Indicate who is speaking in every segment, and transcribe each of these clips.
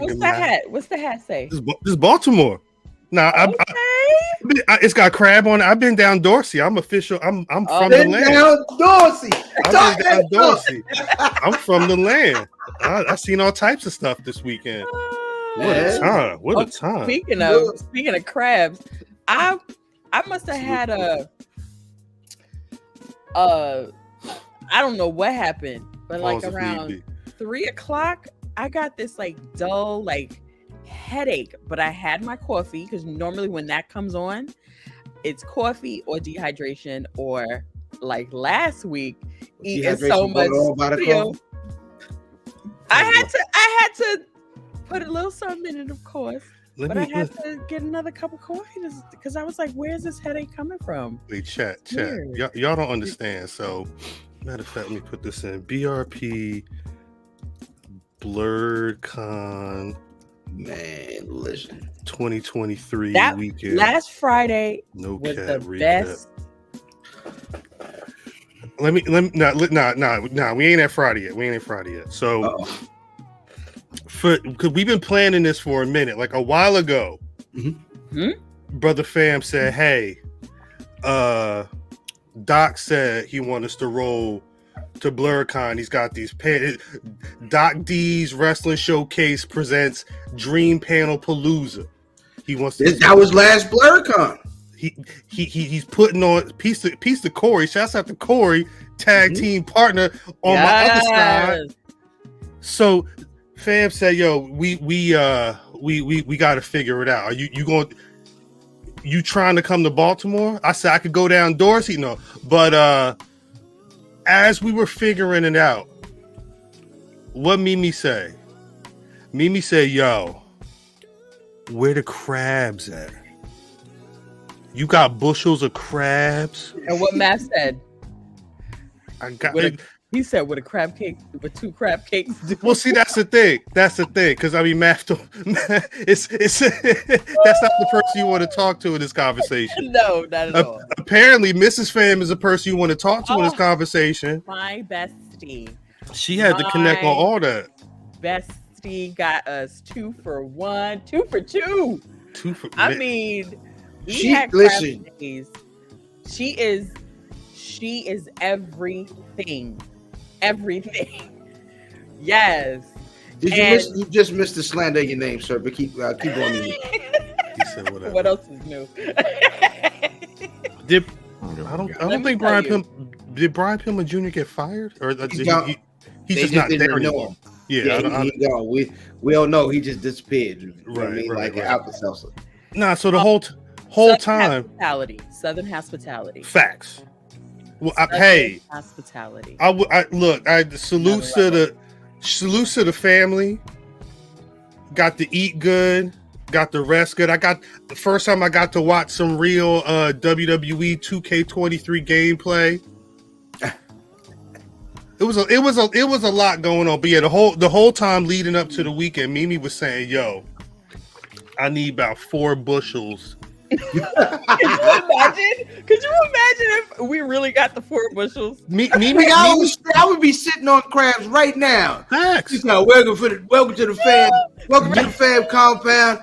Speaker 1: What's the hat? What's the hat say?
Speaker 2: This is Baltimore. Now, it's got crab on it. I've been down Dorsey. I'm official. I'm from the land.
Speaker 3: Down Dorsey.
Speaker 2: I've been down Dorsey. I'm from the land. I've seen all types of stuff this weekend. What a time! What a time!
Speaker 1: Speaking of crabs, I must have had I don't know what happened, but like around 3:00, I got this like dull headache, but I had my coffee because normally when that comes on, it's coffee or dehydration, or like last week eating so much cereal. I had to put a little something in it, of course, but I had to get another cup of coffee because I was like, "Where's this headache coming from?"
Speaker 2: Wait, chat. Y'all don't understand. So, matter of fact, let me put this in. BRP BlerDCon.
Speaker 3: Man, listen.
Speaker 2: 2023
Speaker 1: that
Speaker 2: weekend.
Speaker 1: Last Friday
Speaker 2: was
Speaker 1: the best.
Speaker 2: Let me nah, we ain't at Friday yet. So because we've been planning this for a minute, like a while ago. Brother Fam said, hey, Doc said he wants us to roll to BlerDCon. He's got these Doc D's Wrestling Showcase presents Dream Panel Palooza. He wants to.
Speaker 3: That was last BlerDCon.
Speaker 2: He's putting on piece of Corey. Shouts out to Corey, tag team partner on my other side. So Fam said, "Yo, we got to figure it out. Are you trying to come to Baltimore?" I said I could go down Dorsey, no, but as we were figuring it out, what Mimi say? Mimi said, "Yo, where the crabs at? You got bushels of crabs."
Speaker 1: And what Matt said? He said with two crab cakes.
Speaker 2: Well, see, that's the thing. Because I mean, Matt, it's that's not the person you want to talk to in this conversation.
Speaker 1: No, not at all.
Speaker 2: Apparently, Mrs. Fam is a person you want to talk to in this conversation.
Speaker 1: My bestie.
Speaker 2: She had to connect on all that.
Speaker 1: Bestie got us 2 for 1, 2 for 2. I mean, we had crab days. She is everything. Everything. Yes.
Speaker 3: You just missed the slander of your name, sir, but keep going.
Speaker 2: He said whatever.
Speaker 1: What else is new?
Speaker 2: I don't think Brian Pillman Jr. get fired? Or he's just not there anymore. Yeah,
Speaker 3: we don't know. He just disappeared. You know
Speaker 2: right,
Speaker 3: what I mean?
Speaker 2: Right.
Speaker 3: Alka-Seltzer.
Speaker 2: Nah, so the whole time.
Speaker 1: Southern hospitality.
Speaker 2: Facts. Well, I paid
Speaker 1: hospitality.
Speaker 2: I salute to the family. Got to eat good. Got the rest good. The first time I got to watch some real WWE 2K23 gameplay. It was a lot going on. But yeah, the whole time leading up to the weekend, Mimi was saying, "Yo, I need about 4 bushels."
Speaker 1: Could you imagine if we really got the 4 bushels?
Speaker 3: I would be sitting on crabs right now.
Speaker 2: Facts.
Speaker 3: Welcome to the fam. Welcome to the fam compound.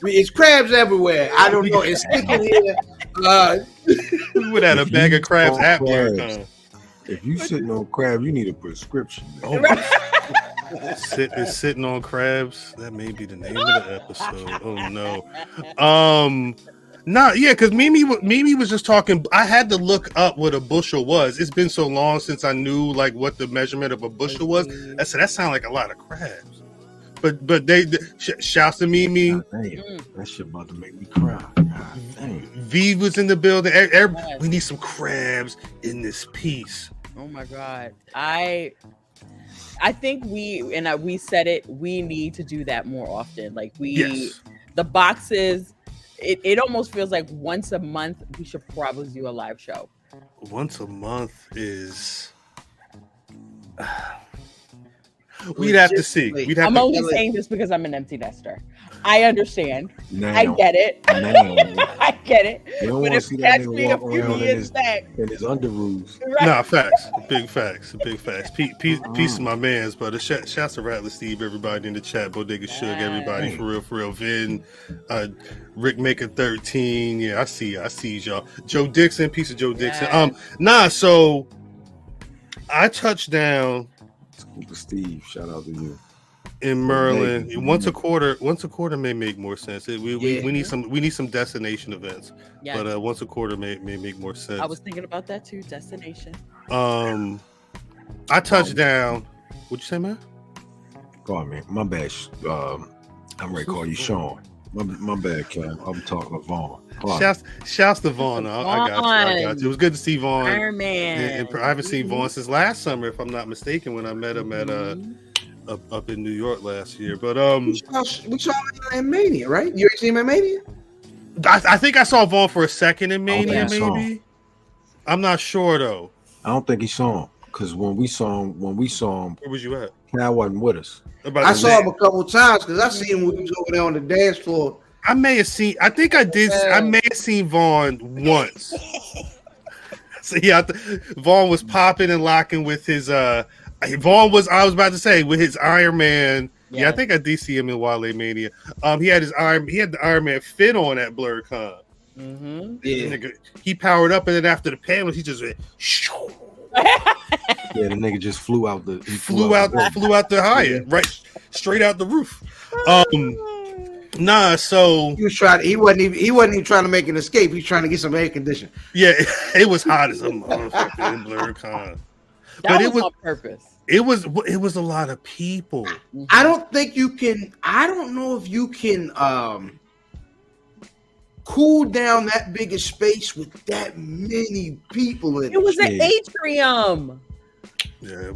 Speaker 3: It's crabs everywhere. I don't know. It's sticking here.
Speaker 2: We would have a bag of crabs at BlerDCon.
Speaker 4: If you sitting on crab, you need a prescription.
Speaker 2: Sitting on crabs. That may be the name of the episode. Oh no. Because Mimi was just talking. I had to look up what a bushel was. It's been so long since I knew like what the measurement of a bushel was. I said that sounded like a lot of crabs. But they shouts to Mimi.
Speaker 4: That shit about to make me cry. God damn.
Speaker 2: V was in the building. We need some crabs in this piece.
Speaker 1: Oh my God. I think we said it. We need to do that more often. Like the boxes. It almost feels like once a month we should probably do a live show.
Speaker 2: Once a month is. We'd have to see.
Speaker 1: I'm only saying this because I'm an empty nester. I understand. I get it. I get it.
Speaker 4: But if catch me a few years back in his underoos.
Speaker 2: Right. Nah, facts. Big facts. Peace to my mans, but shouts to Rattler Steve, everybody in the chat, Bodega Suge, everybody for real. Vin, Rick Maker 13. Yeah, I see y'all. Joe Dixon, piece of Joe Dixon. So I touched down.
Speaker 4: Steve, shout out to you.
Speaker 2: In Merlin, once a quarter may make more sense. We need some destination events, but once a quarter may make more sense.
Speaker 1: I was thinking about that too. Destination.
Speaker 2: I touched down. What'd you say, man?
Speaker 4: Go on, man. My bad. I'm ready to call you Sean. My bad, Cam. I'm talking to Vaughn.
Speaker 2: Shouts to Vaughn. I got you. It was good to see Vaughn.
Speaker 1: Iron Man.
Speaker 2: I haven't seen Vaughn since last summer, if I'm not mistaken, when I met him at up in New York last year. But we
Speaker 3: saw him in Mania, right? You seen him in Mania?
Speaker 2: I think I saw Vaughn for a second in Mania, maybe. I'm not sure though.
Speaker 4: I don't think he saw him because when we saw him,
Speaker 2: where was you at?
Speaker 4: I wasn't with us.
Speaker 3: I saw him a couple times because I seen him when he was over there on the dance floor.
Speaker 2: I may have seen Vaughn once. So yeah, Vaughn was popping and locking with his Vaughn was, I was about to say, with his Iron Man. Yeah, I think I did see him in Wale Mania. He had the Iron Man fit on at BlerDCon.
Speaker 1: Mm-hmm.
Speaker 2: Yeah, he powered up, and then after the panels, he just went.
Speaker 4: Yeah, the nigga just flew out the
Speaker 2: Hyatt, right, straight out the roof. So
Speaker 3: he wasn't even trying to make an escape. He was trying to get some air conditioning.
Speaker 2: Yeah, it was hot as a motherfucker in BlerDCon.
Speaker 1: But it was on purpose.
Speaker 2: It was a lot of people.
Speaker 3: I don't know if you can cool down that big a space with that many people in it.
Speaker 1: It was an atrium.
Speaker 2: Yeah, it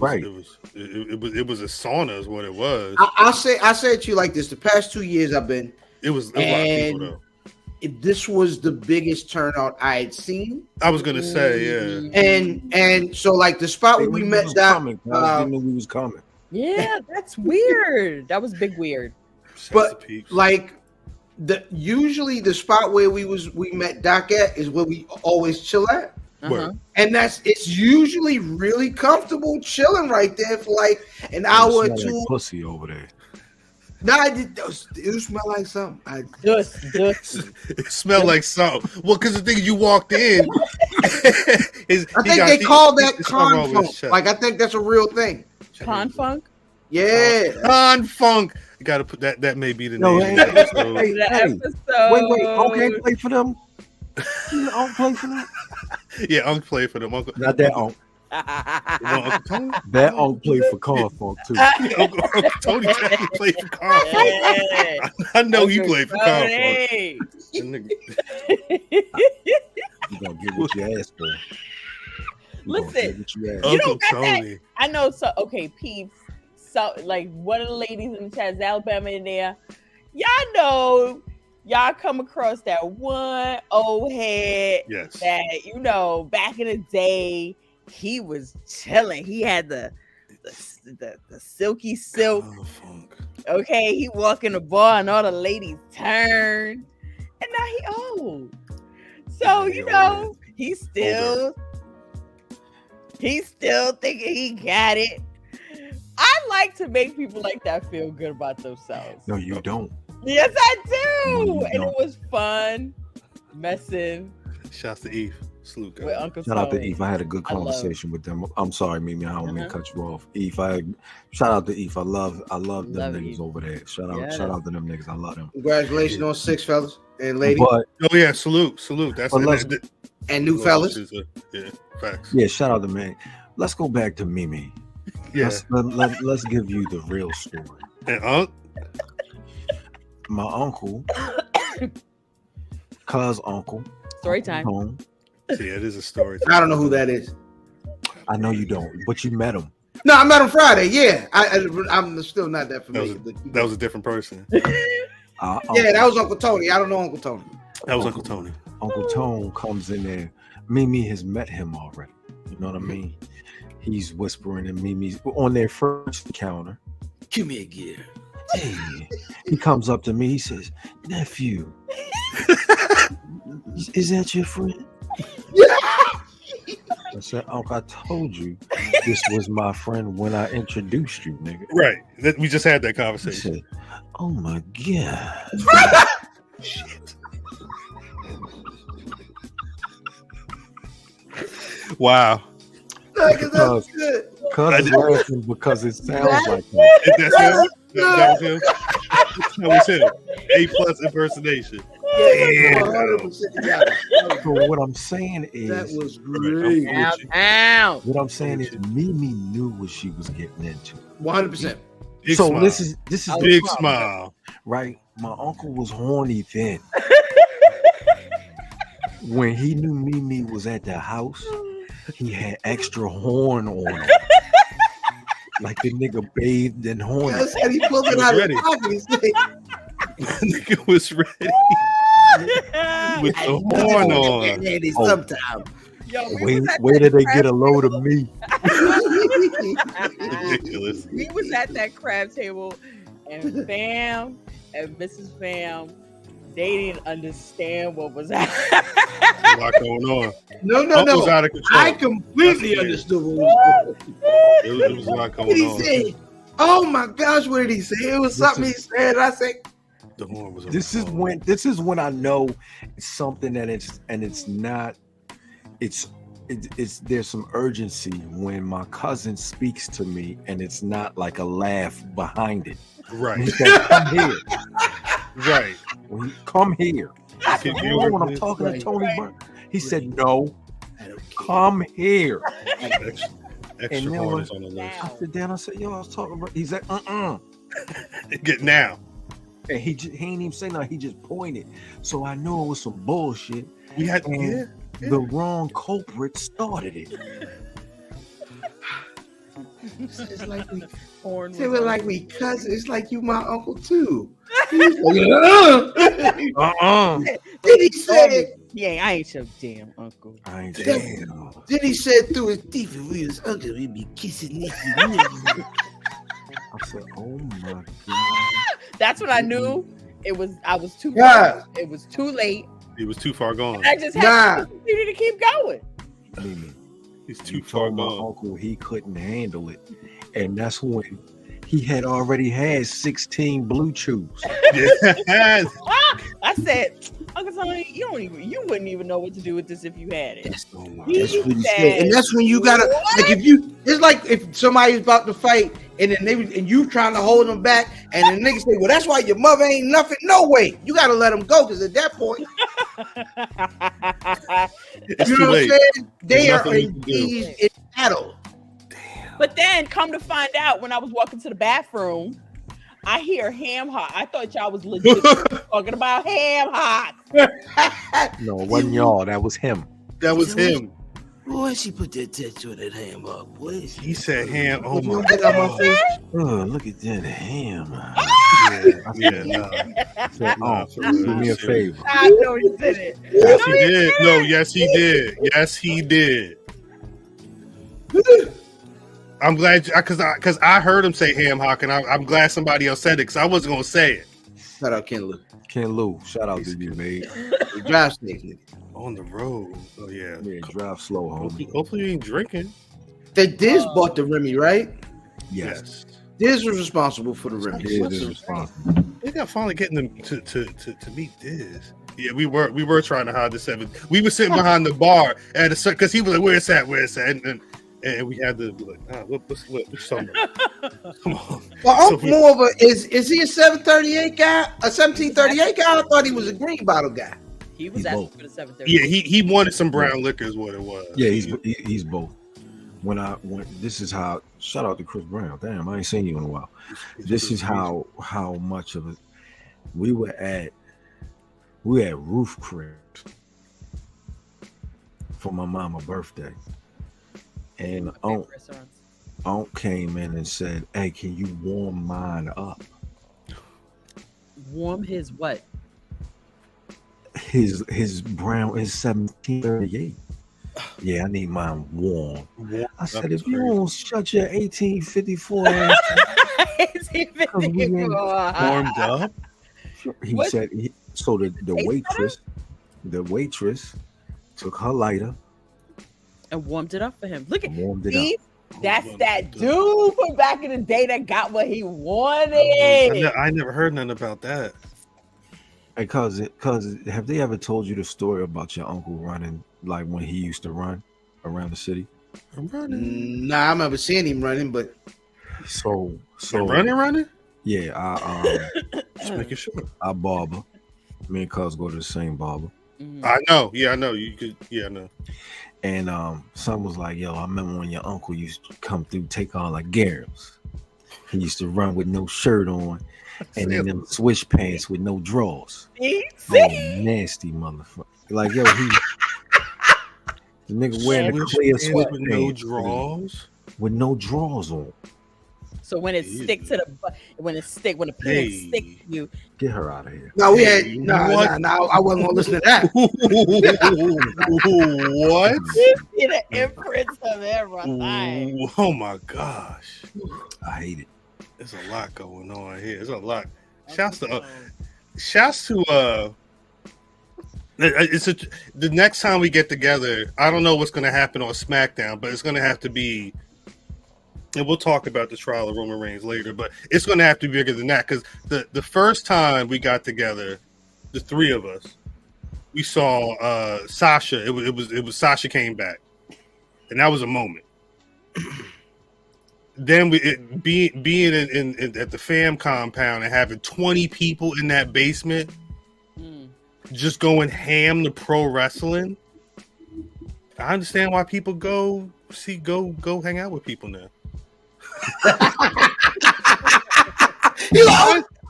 Speaker 2: was a sauna is what it was.
Speaker 3: I say it to you like this: the past 2 years I've been.
Speaker 2: It was a lot of people though.
Speaker 3: This was the biggest turnout I had seen.
Speaker 2: I was gonna say, yeah.
Speaker 3: And so like the spot where we met Doc,
Speaker 4: didn't know we was coming.
Speaker 1: Yeah, that's weird. That was big weird.
Speaker 3: But like usually the spot where we met Doc at is where we always chill at.
Speaker 1: Uh-huh.
Speaker 3: And it's usually really comfortable chilling right there for like an hour or two.
Speaker 4: Like pussy over there.
Speaker 3: No, it smell like something.
Speaker 2: It smelled like something. Well, because the thing is, you walked in.
Speaker 3: I think they call that con funk. Like I think that's a real thing.
Speaker 1: Con funk.
Speaker 3: Yeah,
Speaker 2: con funk. You got to put that. That may be the name. Of the episode.
Speaker 4: Wait. Okay, play for them. Unc play for them.
Speaker 2: Yeah, Unc play for them. Uncle.
Speaker 4: Not that Unc. That Unc played for Con Funk too.
Speaker 2: Uncle Tony played for Con Funk. I know he played for Con Funk.
Speaker 4: You gonna get what you asked for.
Speaker 1: Listen, you don't got that. I know. So okay, peeps. So like one of the ladies in the chat is Alabama in there. Y'all know. Y'all come across that one old head that back in the day he was chilling. He had the silky silk. Okay, he walk in the bar and all the ladies turn, and now he old. So he's still thinking he got it. I like to make people like that feel good about themselves.
Speaker 4: No, you don't.
Speaker 1: Yes, I do. And it was fun messing.
Speaker 2: Shouts to Eve. Salute,
Speaker 1: with Uncle
Speaker 4: Shout out to Eve. I had a good conversation with them. I'm sorry, Mimi. I don't mean to cut you off. Eve, shout out to Eve. I love them niggas over there. Shout out to them niggas. I love them.
Speaker 3: Congratulations on 6 fellas and ladies.
Speaker 2: Salute. That's
Speaker 3: and new fellas.
Speaker 2: Yeah, facts.
Speaker 4: Yeah, shout out to man. Let's go back to Mimi.
Speaker 2: Yeah.
Speaker 4: Let's give you the real story.
Speaker 2: And Unc?
Speaker 4: My uncle, cuz uncle.
Speaker 1: Story time.
Speaker 2: Yeah, it is a story.
Speaker 3: I don't know who that is.
Speaker 4: I know you don't, but you met him.
Speaker 3: No, I met him Friday. Yeah, I'm still not that familiar.
Speaker 2: That was a different person.
Speaker 3: Yeah, that was Uncle Tony. I don't know Uncle Tony.
Speaker 2: That was Uncle Tony.
Speaker 4: Uncle Tone comes in there. Mimi has met him already. You know what I mean? He's whispering in Mimi's on their first encounter.
Speaker 3: Give me a gear.
Speaker 4: Hey, he comes up to me. He says, "Nephew, is that your friend?" I said, "Uncle, I told you this was my friend when I introduced you, nigga."
Speaker 2: Right. We just had that
Speaker 4: He
Speaker 2: conversation.
Speaker 4: said, "Oh my god."
Speaker 2: Shit. Wow.
Speaker 3: That's good.
Speaker 4: Cuz laughing because it sounds like him.
Speaker 2: That's him? That was him? That was him. A+ impersonation.
Speaker 3: Yeah,
Speaker 2: Damn.
Speaker 3: 100% got it.
Speaker 4: So what I'm saying is,
Speaker 3: That was
Speaker 2: I'm
Speaker 3: great.
Speaker 2: with you.
Speaker 1: Ow.
Speaker 4: what I'm saying is, Mimi knew what she was getting into.
Speaker 3: 100%.
Speaker 2: Big
Speaker 4: So
Speaker 2: smile.
Speaker 4: this is the
Speaker 2: Big
Speaker 4: problem,
Speaker 2: smile.
Speaker 4: right? My uncle was horny then. When he knew Mimi was at the house, he had extra horn on him. Like the nigga bathed in horn.
Speaker 3: I said he pulled it out of his pocket. He said,
Speaker 2: Nigga was ready with the horn on.
Speaker 3: Daddy,
Speaker 4: Oh.
Speaker 3: sometime.
Speaker 1: Yo, we was at
Speaker 4: Where
Speaker 1: that
Speaker 4: did they
Speaker 1: crab
Speaker 4: get a load of me?
Speaker 2: Ridiculous.
Speaker 1: We was at that crab table, and Bam and Mrs. Bam, they didn't understand what was happening.
Speaker 2: A lot going on.
Speaker 3: No,
Speaker 2: Uncle's out of control.
Speaker 3: I completely
Speaker 2: That's
Speaker 3: understood what was going on.
Speaker 2: It was a lot
Speaker 3: What did
Speaker 2: going
Speaker 3: he
Speaker 2: on.
Speaker 3: say? Oh my gosh, what did he say? It was something he said. I said,
Speaker 2: The horn was on
Speaker 4: This
Speaker 2: the
Speaker 4: is
Speaker 2: phone.
Speaker 4: when I know it's something that it's not. It's there's some urgency when my cousin speaks to me and it's not like a laugh behind it.
Speaker 2: Right.
Speaker 4: He said, "Come here."
Speaker 2: Right.
Speaker 4: Come here. I said,
Speaker 2: Can
Speaker 4: "You
Speaker 2: you
Speaker 4: know when I'm
Speaker 2: please?
Speaker 4: talking to
Speaker 3: Right.
Speaker 4: Tony Burke?" He said, "No,
Speaker 3: I don't care.
Speaker 4: come here."
Speaker 2: Extra
Speaker 4: And then
Speaker 2: horn
Speaker 4: when-
Speaker 2: is on the list.
Speaker 4: I said, "Down." I said, "Yo, I was talking about." He said,
Speaker 2: Get now.
Speaker 4: And he ain't even say nothing. He just pointed. So I knew it was some bullshit.
Speaker 2: We had
Speaker 4: And the wrong culprit started it.
Speaker 3: It's like we,
Speaker 1: Horn
Speaker 3: say
Speaker 1: was
Speaker 3: we're
Speaker 1: on.
Speaker 3: like we cousins. It's like you my uncle too. Then he said,
Speaker 1: Yeah, I ain't your damn uncle.
Speaker 4: I ain't
Speaker 3: Yeah.
Speaker 4: damn.
Speaker 3: then he said through his teeth, if we was uncle, we'd be kissing this.
Speaker 4: I said, "Oh my god."
Speaker 1: That's when I knew I was too
Speaker 3: Yeah.
Speaker 1: it was too late.
Speaker 2: It was too far gone.
Speaker 1: I just had
Speaker 3: Nah.
Speaker 1: to continue to keep going.
Speaker 4: Mimi,
Speaker 2: He's
Speaker 4: you
Speaker 2: too far
Speaker 4: told my
Speaker 2: gone.
Speaker 4: uncle he couldn't handle it. And that's when he had already had 16 blue chews.
Speaker 2: Yes.
Speaker 1: I said, Uncle Tony, you wouldn't even know what to do with this if you had it.
Speaker 3: That's
Speaker 2: Oh my
Speaker 1: He
Speaker 3: what he
Speaker 1: said,
Speaker 3: said. And that's when you gotta like it's like if somebody's about to fight and then and you trying to hold them back and the nigga say, well, that's why your mother ain't nothing. No way. You gotta let them go because at that point,
Speaker 2: It's
Speaker 3: you
Speaker 2: too
Speaker 3: know what
Speaker 2: late.
Speaker 3: I'm saying? They
Speaker 2: There's
Speaker 3: are
Speaker 2: nothing you can do.
Speaker 3: engaged in battle.
Speaker 1: But then come to find out when I was walking to the bathroom, I hear ham hock. I thought y'all was legit talking about ham hock.
Speaker 4: No, it wasn't y'all. That was him.
Speaker 2: That was him.
Speaker 3: Boy, she put that tattoo on that ham up, boy.
Speaker 2: He said ham. Oh
Speaker 3: You
Speaker 2: my
Speaker 3: get out my
Speaker 2: god.
Speaker 3: face.
Speaker 4: Oh, look at that ham.
Speaker 2: Yeah, nah.
Speaker 4: I said,
Speaker 2: Nah,
Speaker 4: "Oh,
Speaker 2: for
Speaker 4: do
Speaker 2: real,
Speaker 4: me a
Speaker 2: shit.
Speaker 4: favor."
Speaker 1: I know he said it.
Speaker 2: Yes, he did. No, yes, he did. Yes, he did. I'm glad because I heard him say ham hock, and I'm glad somebody else said it because I wasn't gonna say it.
Speaker 3: Shout out Ken Lou.
Speaker 4: Ken Lou, shout out to you, man.
Speaker 3: The drive snake nigga.
Speaker 2: On the road. Oh yeah.
Speaker 4: Yeah, drive slow, homie.
Speaker 2: Hopefully you ain't drinking.
Speaker 3: That Diz bought the Remy, right?
Speaker 4: Yes.
Speaker 3: Diz was responsible for the Remy.
Speaker 4: It is responsible.
Speaker 2: We got finally getting them to meet Diz. Yeah, we were trying to hide the 7. We were sitting behind the bar at a because he was like, "Where's that? Where's that?" And we had to be like, what you talking about? Come on.
Speaker 3: Well,
Speaker 2: So
Speaker 3: Uncle Morva, is he a 738 guy? A 1738 guy? I thought he was a green bottle guy.
Speaker 1: He was
Speaker 4: He's
Speaker 1: asking
Speaker 4: both.
Speaker 1: for the 730.
Speaker 2: Yeah, he wanted some brown liquor is what it was.
Speaker 4: Yeah, he's both. When this is how, shout out to Chris Brown. Damn, I ain't seen you in a while. This is how much of it we were at Roof Crib for my mama's birthday. And Unc came in and said, "Hey, can you warm mine up?"
Speaker 1: Warm his what?
Speaker 4: His 1738. Yeah, I need mine warm. I said, if you don't shut your 1854 ass,
Speaker 2: Warmed up.
Speaker 4: He said so. The waitress took her lighter
Speaker 1: and warmed it up for him. Look at
Speaker 4: it.
Speaker 1: That's that dude from back in the day that got what he wanted.
Speaker 2: I never heard nothing about that.
Speaker 4: Hey, cuz have they ever told you the story about your uncle running like when he used to run around the city?
Speaker 2: I'm running.
Speaker 3: Nah, I remember seeing him running, but
Speaker 4: so
Speaker 2: running.
Speaker 4: Yeah,
Speaker 2: just making sure.
Speaker 4: Our barber, me and cuz go to the same barber.
Speaker 1: Mm-hmm.
Speaker 2: I know. Yeah, I know. You could. Yeah, I know.
Speaker 4: And son was like, "Yo, I remember when your uncle used to come through, take on like Garrels. He used to run with no shirt on, and then them swish pants with no drawers.
Speaker 1: See?
Speaker 4: Nasty motherfucker! Like yo, the nigga wearing the clear sweat
Speaker 2: with no drawers,
Speaker 4: on.
Speaker 1: So when it stick to when the penis stick to you,
Speaker 4: get her out of here.
Speaker 3: No, we had I wasn't gonna listen to that.
Speaker 2: What?
Speaker 1: See the imprints of everything.
Speaker 2: Oh my gosh,
Speaker 4: I hate it.
Speaker 2: There's a lot going on here. There's a lot. Shouts to the next time we get together. I don't know what's going to happen on SmackDown, but it's going to have to be. And we'll talk about the trial of Roman Reigns later, but it's going to have to be bigger than that because the first time we got together, the three of us, we saw Sasha. It was Sasha came back, and that was a moment. Then being in at the fam compound and having 20 people in that basement, just going ham to pro wrestling. I understand why people go hang out with people now.
Speaker 3: I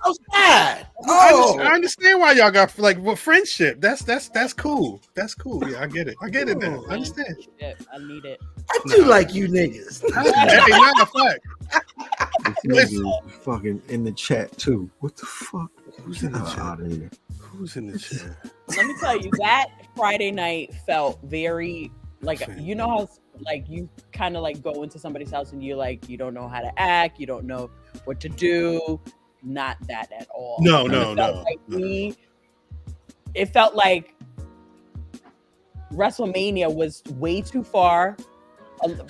Speaker 3: was sad.
Speaker 2: I understand why y'all got friendship. That's cool. That's cool. Yeah, I get it. Now. I understand.
Speaker 1: I need it.
Speaker 3: I do like you niggas.
Speaker 2: Hey, matter of fact.
Speaker 4: Fucking in the chat too. What the fuck?
Speaker 2: Who's in the chat? Who's in the chat?
Speaker 1: Let me tell you, that Friday night felt very you know how you kind of go into somebody's house and you're you don't know how to act, you don't know what to do. Not that at all.
Speaker 2: No.
Speaker 1: It felt like WrestleMania was way too far.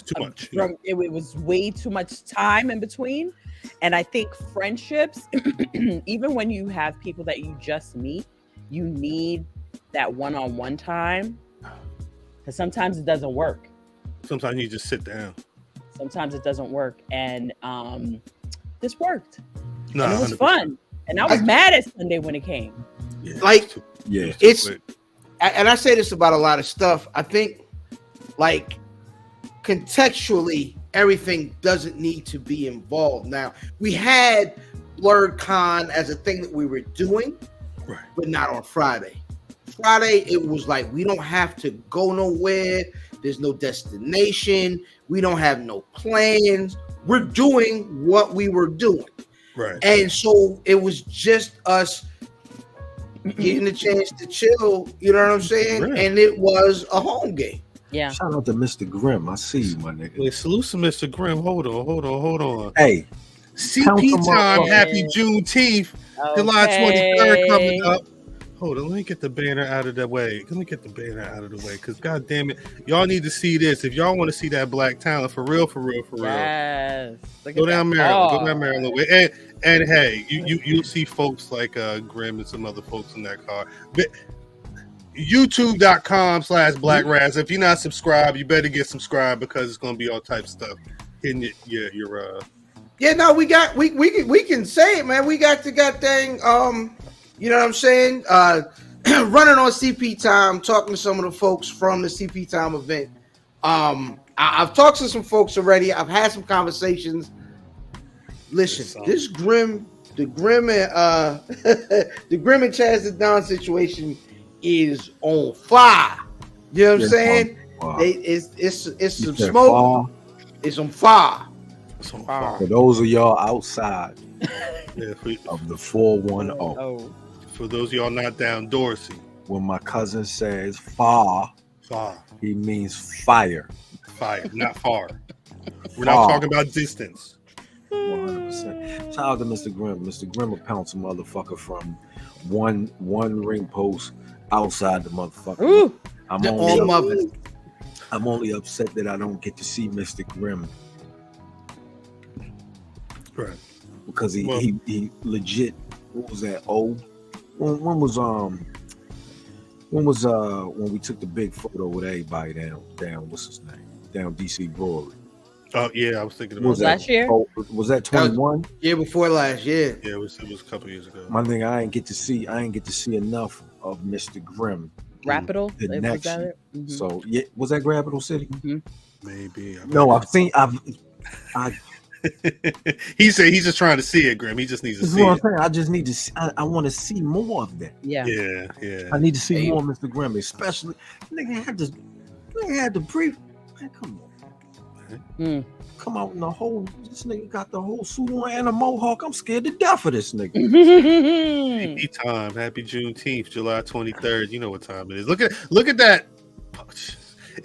Speaker 2: Too much.
Speaker 1: It was way too much time in between. And I think friendships, even when you have people that you just meet, you need that one-on-one time. Because sometimes it doesn't work.
Speaker 2: Sometimes you just sit down.
Speaker 1: Sometimes it doesn't work. And this worked.
Speaker 2: No,
Speaker 1: and it was 100%. Fun. And I was mad at Sunday when it came.
Speaker 2: Yeah,
Speaker 3: it's and I say this about a lot of stuff. I think contextually, everything doesn't need to be involved. Now, we had BlerDCon as a thing that we were doing,
Speaker 2: right,
Speaker 3: but not on Friday. Friday, it was we don't have to go nowhere. There's no destination. We don't have no plans. We're doing what we were doing.
Speaker 2: Right.
Speaker 3: And so it was just us getting a chance to chill, you know what I'm saying? Right. And it was a home game.
Speaker 1: Yeah.
Speaker 4: Shout out to Mr. Grimm. I see you, my nigga.
Speaker 2: Wait, salute to Mr. Grimm. Hold on.
Speaker 4: Hey.
Speaker 2: CP time. Happy Juneteenth. Okay. July 23rd coming up. Hold on, let me get the banner out of the way. Because god damn it, y'all need to see this. If y'all want to see that black talent for real.
Speaker 1: Yes.
Speaker 2: Go down Maryland way. And hey, you'll see folks like Grimm and some other folks in that car. But YouTube.com/BlackRaz. If you're not subscribed, you better get subscribed because it's gonna be all types of stuff hitting your
Speaker 3: Yeah, no, we can say it, man. We got the goddamn you know what I'm saying? Running on CP time, talking to some of the folks from the CP time event. I've talked to some folks already. I've had some conversations. Listen, this the Grimm and Chaz the Don situation is on fire. You know what I'm saying? It's some smoke. It's on fire.
Speaker 4: For those of y'all outside of the 410.
Speaker 2: For those of y'all not down Dorsey.
Speaker 4: When my cousin says far, he means fire.
Speaker 2: Fire, not far. We're not talking about distance.
Speaker 4: 100%. Shout out to Mr. Grimm. Mr. Grimm will pounce a motherfucker from one ring post outside the motherfucker.
Speaker 1: Ooh.
Speaker 4: I'm only upset that I don't get to see Mr. Grimm.
Speaker 2: Right.
Speaker 4: Because he legit, what was that? When we took the big photo with everybody down what's his name? Down DC Brewery.
Speaker 2: Oh yeah, I was thinking about
Speaker 1: was last year.
Speaker 4: Oh, was that 21?
Speaker 3: Year before last year.
Speaker 2: Yeah, it was a couple years ago.
Speaker 4: My thing, I ain't get to see enough of Mr. Grimm.
Speaker 1: Rapital.
Speaker 4: The next year.
Speaker 1: Mm-hmm.
Speaker 4: So yeah, was that Rapital City?
Speaker 1: Mm-hmm.
Speaker 2: Maybe. He said he's just trying to see it, Grim. He just needs to see it.
Speaker 4: I just need to see, I want to see more of that.
Speaker 1: Yeah.
Speaker 4: I need to see more of Mr. Grimm, especially nigga had the brief. Man, come on. Come out in the whole. This nigga got the whole suit on and a mohawk. I'm scared to death of this nigga.
Speaker 2: Happy time. Happy Juneteenth, July 23rd. You know what time it is. Look at that.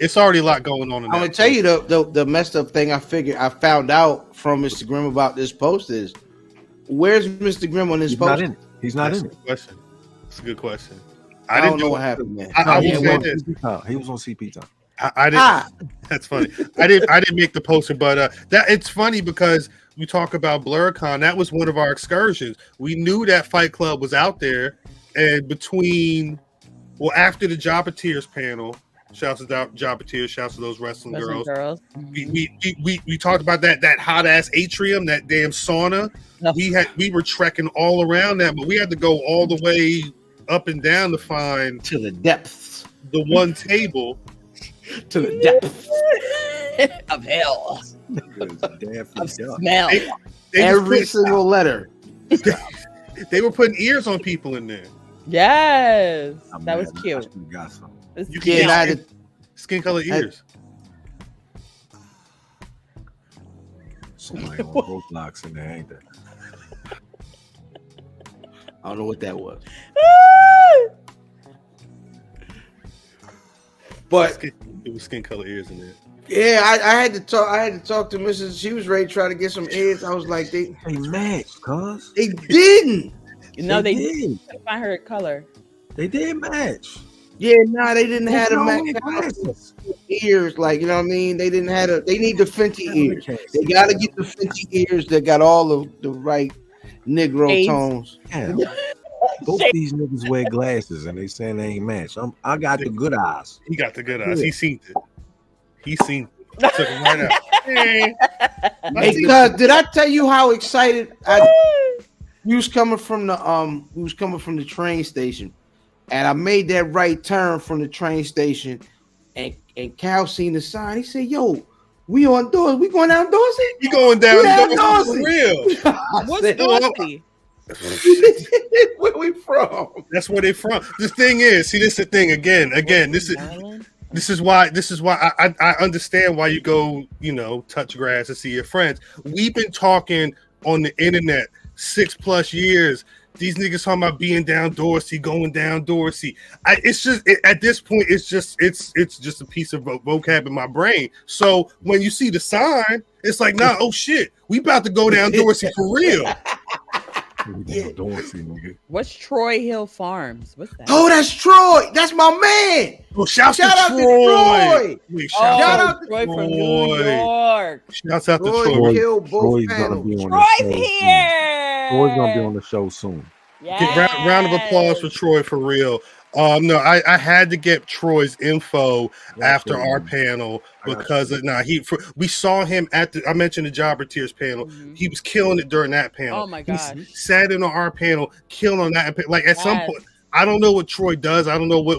Speaker 2: It's already a lot going on.
Speaker 3: I'm gonna tell you the messed up thing. I found out from Mr. Grimm about this post is, where's Mr. Grimm on this post?
Speaker 4: He's not in it.
Speaker 2: Question. That's a good question.
Speaker 3: I don't know what happened, man.
Speaker 4: He was on CP time.
Speaker 2: I didn't. That's funny. I didn't make the poster, but that it's funny because we talk about BlerDCon. That was one of our excursions. We knew that Fight Club was out there, and after the Jobber-Tears panel. Shouts to Jobber-Tears, shouts to those wrestling girls. We talked about that hot ass atrium, that damn sauna. No. We were trekking all around that, but we had to go all the way up and down to find
Speaker 3: to the depths.
Speaker 2: The one table
Speaker 3: to the depths
Speaker 1: of hell.
Speaker 3: Of smell. Every single letter.
Speaker 2: They were putting ears on people in there.
Speaker 1: Yes, that was cute.
Speaker 2: You can get skin color ears.
Speaker 4: Somebody on Roblox in there, ain't there?
Speaker 3: I don't know what that was. But
Speaker 2: it was skin color ears in there.
Speaker 3: Yeah, I had to talk to Mrs. She was ready to try to get some ears. I was like, they
Speaker 4: matched, cuz.
Speaker 3: They didn't.
Speaker 1: No, they didn't. Find her color.
Speaker 4: They did match.
Speaker 3: Yeah, they didn't have the ears, like, you know what I mean? They didn't have they need the Fenty ears. They gotta get the Fenty ears that got all of the right Negro tones.
Speaker 4: Yeah. Both these niggas wear glasses and they saying they ain't match. I got the good eyes.
Speaker 2: He got the good eyes. Yeah. He seen it. Took him right out.
Speaker 3: Hey, cuz, did I tell you how excited we was coming from the train station? And I made that right turn from the train station, and Cal seen the sign. He said, "Yo, we on Dorsey. We going down Dorsey?
Speaker 2: You going down Dorsey for real?"
Speaker 1: What's Dorsey?
Speaker 3: Where we from?
Speaker 2: That's where they from. The thing is, see, this is the thing again. This is why I understand why you go, touch grass and see your friends. We've been talking on the internet 6+ years. These niggas talking about being down Dorsey, going down Dorsey. It's just at this point, it's just a piece of vocab in my brain. So when you see the sign, it's like, nah, oh shit, we about to go down Dorsey for real.
Speaker 3: Yeah.
Speaker 4: Dorsey, nigga.
Speaker 1: What's Troy Hill Farms? What's that?
Speaker 3: Oh, that's Troy. That's my man.
Speaker 2: Oh, shout out to Troy.
Speaker 1: Shout out to Troy from New York.
Speaker 2: Shouts out to Troy.
Speaker 4: Troy's gonna be on
Speaker 1: Troy's here.
Speaker 4: Troy's gonna be on the show soon.
Speaker 1: Yes.
Speaker 2: Round of applause for Troy for real. No, I had to get Troy's info after our panel because we saw him I mentioned the Jobber-Tears panel. Mm-hmm. He was killing it during that panel.
Speaker 1: Oh my gosh.
Speaker 2: He sat in on our panel, killing on that. Like at some point, I don't know what Troy does. I don't know what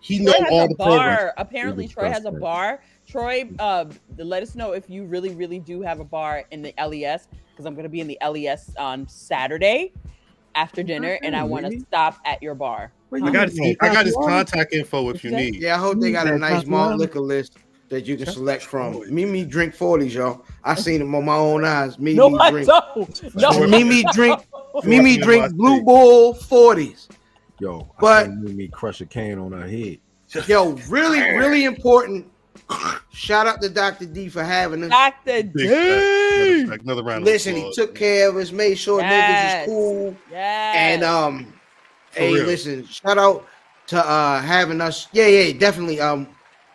Speaker 2: he knows all the programs.
Speaker 1: Apparently, Troy has a bar. Troy, let us know if you really, really do have a bar in the LES, because I'm going to be in the LES on Saturday after dinner, and I want to stop at your bar.
Speaker 2: I got his contact info if you need.
Speaker 3: Yeah, I hope they got a nice malt liquor list that you can select from. Mimi drink 40s, y'all. I seen them on my own eyes. Mimi drink Blue Bull 40s.
Speaker 4: Yo, but Mimi crush a can on her head.
Speaker 3: Yo, really important Shout out to Dr. D for having us.
Speaker 1: Dr. D.
Speaker 2: Another round.
Speaker 3: Listen, he took care of us, made sure niggas was cool.
Speaker 1: Yeah.
Speaker 3: And hey, listen, shout out to having us. Yeah, definitely.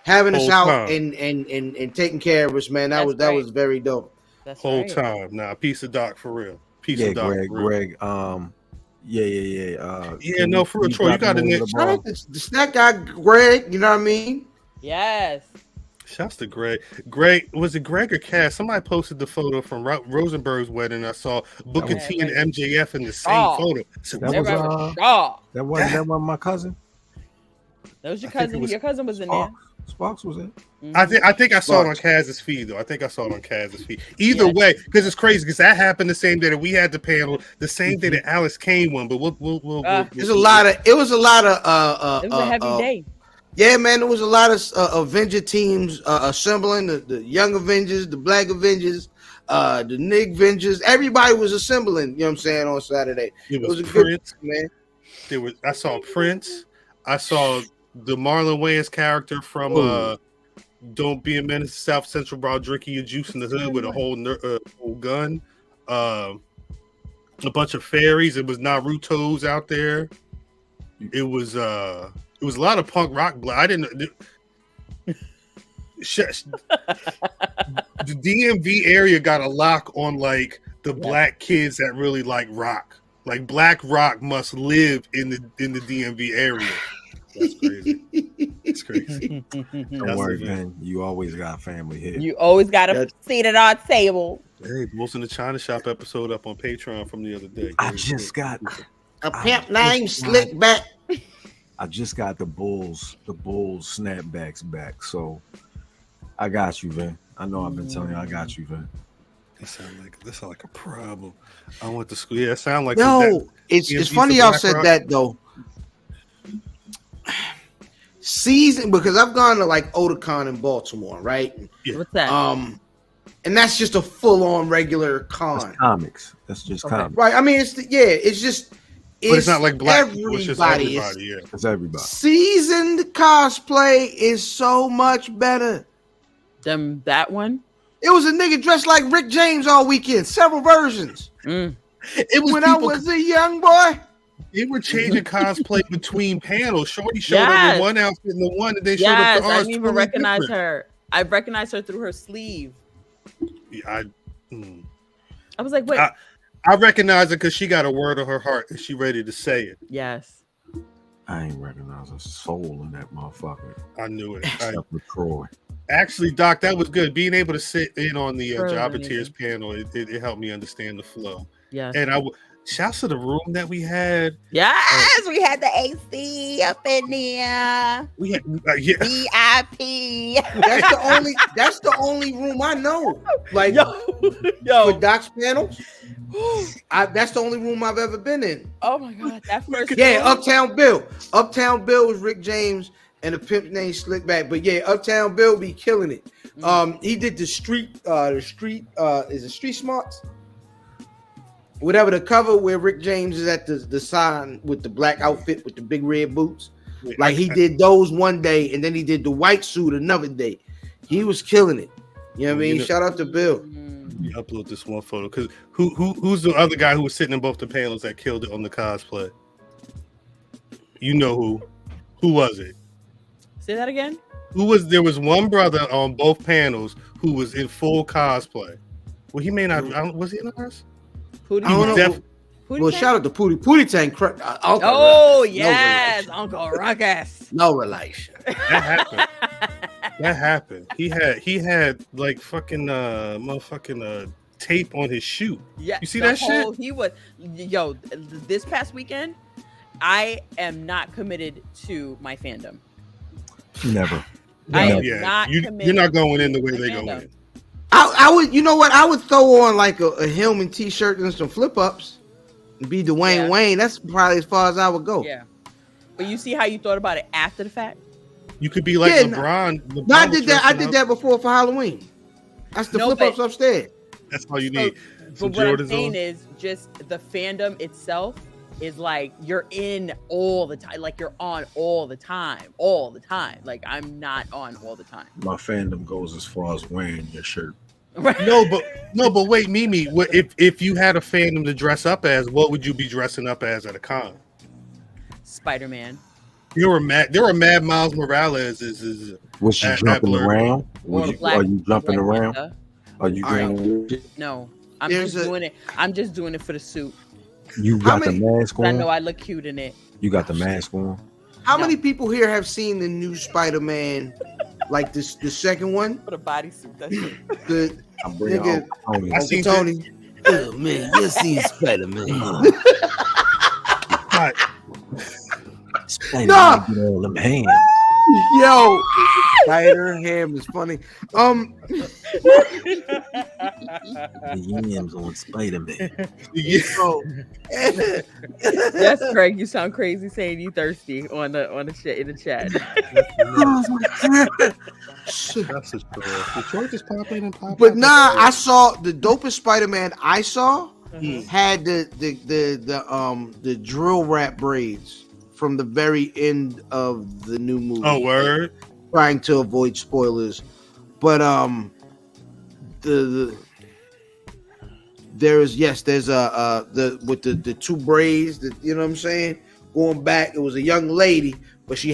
Speaker 3: Having us out and taking care of us, man. That was very dope.
Speaker 1: That's
Speaker 2: whole
Speaker 1: right.
Speaker 2: time. Nah, peace of Doc for real. Peace of Doc.
Speaker 4: Greg.
Speaker 2: No, for real, Troy. You got to
Speaker 3: shout out to the snack guy, Greg. You know what I mean?
Speaker 1: Yes.
Speaker 2: Shouts to Greg. Greg, was it Greg or Cass? Somebody posted the photo from Rosenberg's wedding. I saw Booker T and MJF in the same photo.
Speaker 4: So that wasn't my cousin.
Speaker 1: That was your cousin. Your cousin was in there.
Speaker 4: Sparks was in.
Speaker 2: Mm-hmm. I think I saw it on Kaz's feed though. Either way, because it's crazy because that happened the same day that we had the panel, the same day that Alex Kane won. But it was a
Speaker 3: lot of.
Speaker 1: It was a heavy day.
Speaker 3: Yeah, man, there was a lot of Avenger teams assembling, the Young Avengers, the Black Avengers, the Nick Avengers. Everybody was assembling, you know what I'm saying, on Saturday.
Speaker 2: It was
Speaker 3: a
Speaker 2: Prince,
Speaker 3: good man.
Speaker 2: I saw Prince. I saw the Marlon Wayans character from Don't Be a Menace to South Central, bro, drinking your juice in the hood with a whole gun. A bunch of fairies. It was Naruto's out there. It was a lot of punk rock. I didn't. The DMV area got a lock on like the black kids that really like rock. Like black rock must live in the DMV area. That's crazy. It's crazy.
Speaker 4: Don't worry, man. You always got family here.
Speaker 1: You always got a seat at our table.
Speaker 2: Hey, most in the China Shop episode up on Patreon from the other day.
Speaker 4: I just got
Speaker 3: a pimp named Slickback.
Speaker 4: I just got the Bulls snapbacks back. So I got you, Vin. I know I've been telling you I got you, Vin.
Speaker 2: That sound like a problem. I went to school. Yeah, it sound like
Speaker 3: it's funny y'all said that though. Season, because I've gone to like Otakon in Baltimore, right?
Speaker 2: Yeah.
Speaker 1: What's that?
Speaker 3: And that's just a full-on regular con.
Speaker 4: That's comics. That's just comics.
Speaker 3: Right. I mean, it's just.
Speaker 2: But it's not like black.
Speaker 3: Everybody.
Speaker 2: It's just everybody. Yeah.
Speaker 4: It's everybody.
Speaker 3: Seasoned cosplay is so much better.
Speaker 1: That one.
Speaker 3: It was a nigga dressed like Rick James all weekend. Several versions.
Speaker 2: It was
Speaker 3: when I was a young boy.
Speaker 2: They were changing cosplay between panels. Shorty showed up in one outfit and the one that they showed up to ours.
Speaker 1: I didn't even recognize her. I recognized her through her sleeve.
Speaker 2: Yeah,
Speaker 1: I was like, wait.
Speaker 2: I recognize her because she got a word on her heart and she ready to say it.
Speaker 1: Yes.
Speaker 4: I ain't recognize a soul in that motherfucker.
Speaker 2: I knew it.
Speaker 4: Except for Troy.
Speaker 2: Actually, Doc, that was good. Being able to sit in on the Jobbeteers panel, it helped me understand the flow.
Speaker 1: Yeah.
Speaker 2: And shouts to the room that we had.
Speaker 1: Yes, we had the AC up in there.
Speaker 2: We had
Speaker 1: VIP.
Speaker 3: That's the only room I know. Like
Speaker 1: yo.
Speaker 3: for Doc's panels. That's the only room I've ever been in.
Speaker 1: Oh my god, that first
Speaker 3: Uptown Bill. Uptown Bill was Rick James and a pimp named Slickback. But yeah, Uptown Bill be killing it. He did the street is it Street Smarts? Whatever the cover where Rick James is at the sign with the black outfit with the big red boots. Like he did those one day and then he did the white suit another day. He was killing it. You know what I mean? Shout out to Bill.
Speaker 2: You upload this one photo because who's the other guy who was sitting in both the panels that killed it on the cosplay? You know who? Who was it?
Speaker 1: Say that again.
Speaker 2: There was one brother on both panels who was in full cosplay. Well, he may not. Was he in ours?
Speaker 3: Who do you know? Well, shout out to Pootie. Pootie Tank.
Speaker 1: Yes, Uncle Ruckus.
Speaker 3: No relation.
Speaker 2: That happened. He had like fucking motherfucking tape on his shoe. Yeah, you see that shit?
Speaker 1: He was this past weekend. I am not committed to my fandom.
Speaker 4: Never.
Speaker 2: You're not going in the way they go in.
Speaker 3: I would, you know what? I would throw on like a Hillman t-shirt and some flip ups and be Dwayne Wayne. That's probably as far as I would go.
Speaker 1: Yeah. But you see how you thought about it after the fact?
Speaker 2: You could be like LeBron.
Speaker 3: No, I did that. I did that before for Halloween. That's the flip ups upstairs.
Speaker 2: That's all you need.
Speaker 1: But what I'm saying is just the fandom itself is like you're in all the time, like you're on all the time. Like I'm not on all the time.
Speaker 4: My fandom goes as far as wearing your shirt.
Speaker 2: No, but wait, Mimi. What if you had a fandom to dress up as? What would you be dressing up as at a con?
Speaker 1: Spider-Man.
Speaker 2: There were mad Miles Morales.
Speaker 4: Was she jumping around? Are you jumping around?
Speaker 1: Panther.
Speaker 4: Are you doing?
Speaker 1: No, I'm just doing it. I'm just doing it for the suit.
Speaker 4: You got the mask on?
Speaker 1: I know I look cute in it.
Speaker 4: You got the mask on?
Speaker 3: How many people here have seen the new Spider-Man, like the second one?
Speaker 1: For the bodysuit. That's it.
Speaker 3: The
Speaker 4: I'm bringing
Speaker 3: nigga,
Speaker 2: I seen
Speaker 3: Tony. Oh man, you seen Spider-Man?
Speaker 4: Spider-Man get all them hands.
Speaker 3: Yo, Spider Ham is funny.
Speaker 4: The yams on Spider-Man.
Speaker 3: Yo,
Speaker 1: That's Craig. You sound crazy saying you thirsty on the shit in the chat.
Speaker 2: That's a story. Detroit just pop in and pop.
Speaker 3: but
Speaker 2: out.
Speaker 3: nah, I saw the dopest Spider-Man I saw had the drill rap braids from the very end of the new movie.
Speaker 2: Oh, word.
Speaker 3: Trying to avoid spoilers, but there's with the two braids that, you know what I'm saying, going back. It was a young lady, but she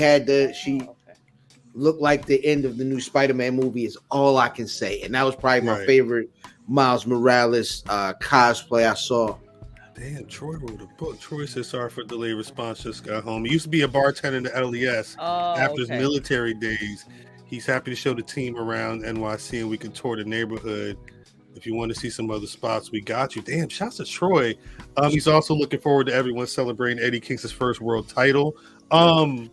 Speaker 3: looked like the end of the new Spider-Man movie is all I can say, and that was probably my favorite Miles Morales cosplay I saw.
Speaker 2: Damn, Troy wrote a book. Troy says sorry for delayed response, just got home. He used to be a bartender in the LES after his military days. He's happy to show the team around NYC and we can tour the neighborhood. If you want to see some other spots, we got you. Damn, shouts to Troy. He's also looking forward to everyone celebrating Eddie Kingston's first world title.
Speaker 4: But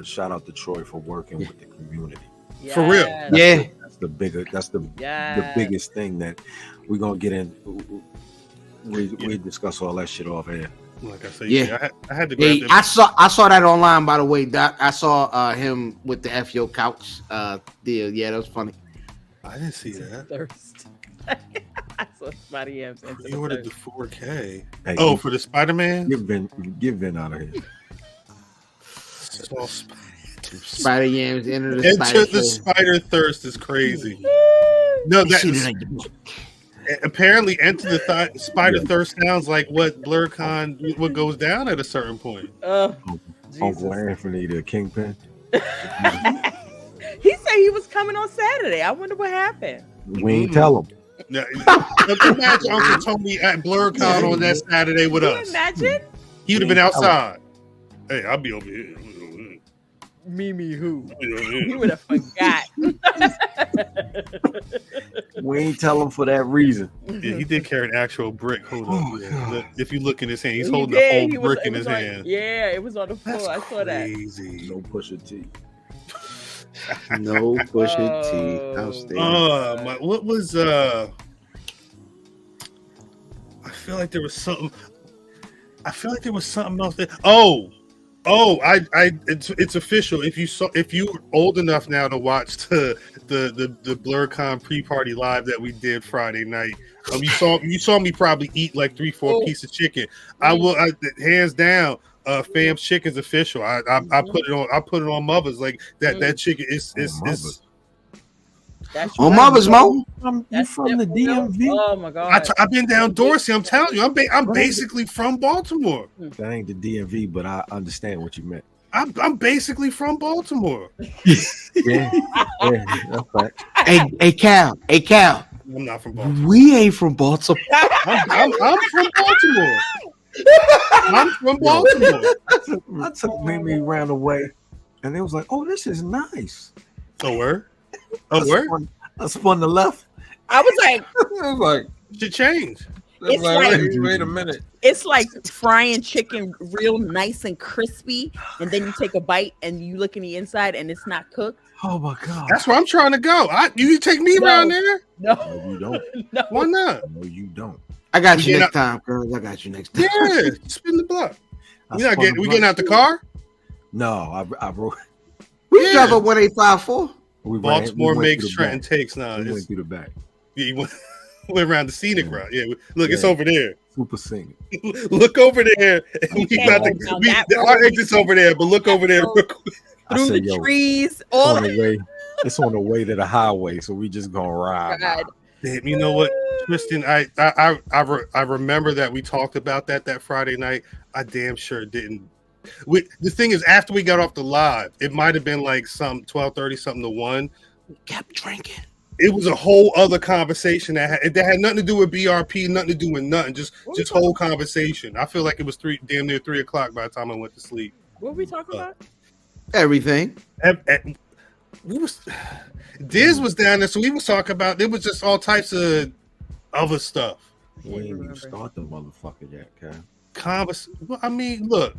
Speaker 4: shout out to Troy for working with the community.
Speaker 1: Yes.
Speaker 2: For real.
Speaker 3: Yeah.
Speaker 4: That's the biggest thing that we're gonna get in. We discuss all that shit off here.
Speaker 2: Like I said,
Speaker 3: Yeah.
Speaker 2: I had to grab them.
Speaker 3: I saw that online, by the way, Doc. I saw him with the FYO couch deal. Yeah, that was funny.
Speaker 2: I didn't see that.
Speaker 1: Thirst. I saw Spotty Yams.
Speaker 2: You ordered the 4K.
Speaker 4: Hey,
Speaker 2: For the Spider-Man?
Speaker 4: Get Vin out of here.
Speaker 3: Spider Yams enter the
Speaker 2: Enter the Spider Thirst is crazy. No, apparently Enter the Spider Thirst sounds like what BlerDCon, what goes down at a certain point.
Speaker 4: Uncle Anthony, the Kingpin.
Speaker 1: He said he was coming on Saturday. I wonder what happened.
Speaker 4: We ain't tell him.
Speaker 2: Now, imagine Uncle Tony at BlerDCon on that Saturday with us.
Speaker 1: Imagine?
Speaker 2: He would have been outside. Hey, I'll be over here.
Speaker 1: Mimi who? He would have forgot.
Speaker 4: We ain't tell him for that reason.
Speaker 2: Yeah, he did carry an actual brick. Hold on. Yeah. If you look in his hand, he's
Speaker 1: He
Speaker 2: holding
Speaker 1: did.
Speaker 2: a whole brick in his hand.
Speaker 1: Yeah, it was on the floor.
Speaker 2: That's
Speaker 1: I saw
Speaker 2: crazy.
Speaker 4: No Pusha T.
Speaker 3: No Pusha T. Outstanding.
Speaker 2: What was I feel like there was something. I feel like there was something else there. It's official. If you were old enough now to watch the BlerDCon pre-party live that we did Friday night, you saw me probably eat like 3-4 pieces of chicken. Hands down, Fam's Chicken's official. I put it on Mother's like that. That chicken is
Speaker 3: on Mother's Mo.
Speaker 4: You from the DMV?
Speaker 1: Oh my god!
Speaker 2: I've been down Dorsey. I'm telling you, I'm basically from Baltimore.
Speaker 4: That ain't the DMV, but I understand what you meant.
Speaker 2: I'm basically from Baltimore.
Speaker 4: Yeah, that's right.
Speaker 3: Hey Cal.
Speaker 2: I'm not from Baltimore.
Speaker 3: We ain't from Baltimore.
Speaker 2: I'm from Baltimore. I'm from Baltimore.
Speaker 4: I took Mimi around the way, and it was like, "Oh, this is nice."
Speaker 2: Oh, where?
Speaker 4: I spun the left.
Speaker 1: I was like,
Speaker 4: I was like,
Speaker 2: Should change.
Speaker 1: It's like,
Speaker 4: wait a minute.
Speaker 1: It's like frying chicken real nice and crispy, and then you take a bite and you look in the inside and it's not cooked.
Speaker 4: Oh my god!
Speaker 2: That's where I'm trying to go. You take me around there?
Speaker 1: No,
Speaker 4: you don't.
Speaker 1: No.
Speaker 2: Why not?
Speaker 4: No, you don't.
Speaker 3: I got you next time, girls. I got you next time.
Speaker 2: Yeah, spin the block. We getting out the car?
Speaker 4: No, I wrote.
Speaker 3: We drive up 1854.
Speaker 2: Baltimore makes Trenton takes now.
Speaker 4: We went through the back.
Speaker 2: Yeah, went around the scenic route. Yeah, look, it's over there.
Speaker 4: Super singing.
Speaker 2: Look over there. Our exit's over there, but look over there.
Speaker 1: Through the trees.
Speaker 4: It's on the way to the highway, so we just gonna ride.
Speaker 2: Damn, you know what, Tristan? I remember that we talked about that Friday night. I damn sure didn't. The thing is, after we got off the live, it might have been like some 12:30, something to 1.
Speaker 3: We kept drinking.
Speaker 2: It was a whole other conversation that had nothing to do with BRP, nothing to do with nothing. Just whole conversation. I feel like it was damn near 3 o'clock by the time I went to sleep.
Speaker 1: What were we talking about?
Speaker 3: Everything.
Speaker 2: Diz was down there, so we was talking about. It was just all types of other stuff.
Speaker 4: We ain't even start the motherfucker yet, Cam.
Speaker 2: Well, I mean, look.